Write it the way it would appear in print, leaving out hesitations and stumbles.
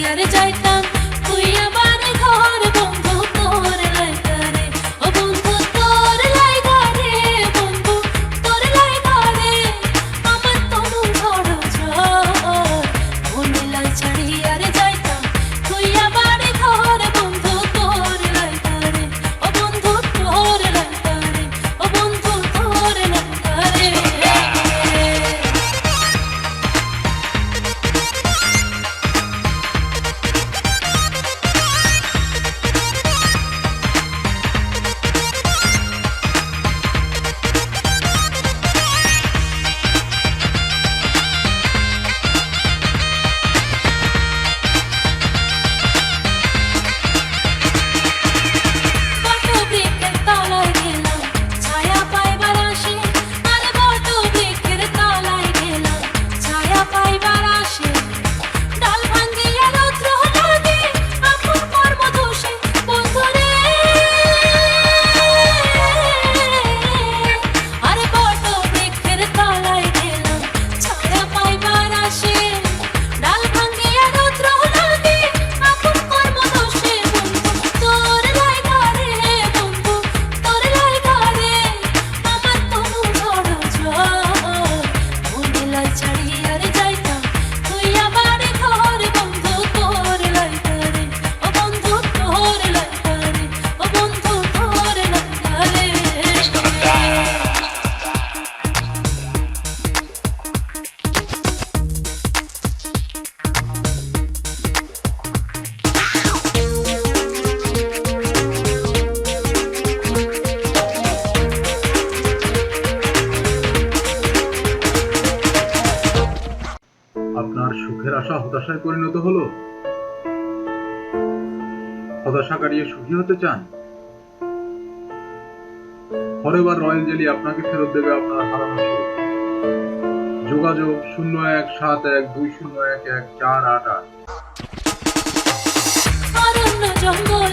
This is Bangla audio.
আর যাইতাম তুই আমার ঘর বন্ধু তোর লাইগারে ও বন্ধু তোর লাইগারে বন্ধু তোর লাইগারে আমার তনু ধরা ঝড় মনে লাই ছাড়ি আর যাইতাম তুই আমার ঘর বন্ধু তোর লাইগারে ও বন্ধু তোর লাইগারে ও বন্ধু তোর লাইগারে বটবৃক্ষের তলায় গেলাম ছায়া পাইবার আসে আরে বটবৃক্ষের তলায় গেলাম ছায়া পাইবার আসে ডাল ভাঙ্গিয়া রৌদ্র লাগে আপন কর্ম দোষে বন্ধুরে আরে বটবৃক্ষের তলায় গেলাম ছায়া পাইবার আসে ডাল ভাঙ্গিয়া রৌদ্র লাগে আপন কর্ম দোষে বন্ধু তোর লাইগারে বন্ধু তোর লাইগারে আমার তনু ধরা ঝড় মনে লাই ছাড়ি আর যাইতাম তুই আমার ঘর বন্ধু তোর লাইগারে ও বন্ধু তোর লাইগারে ও বন্ধু তোর লাইগারে আপনার সুখের আশা হতাশায় পরিণত হলো? হতাশা কাটিয়ে সুখী হতে চান? ফরএভার রয়্যাল জেলি আপনাকে ফেরত দেবে আপনার হারানো সুখ। যোগাযোগ 017120114888। অরণ্য জঙ্গল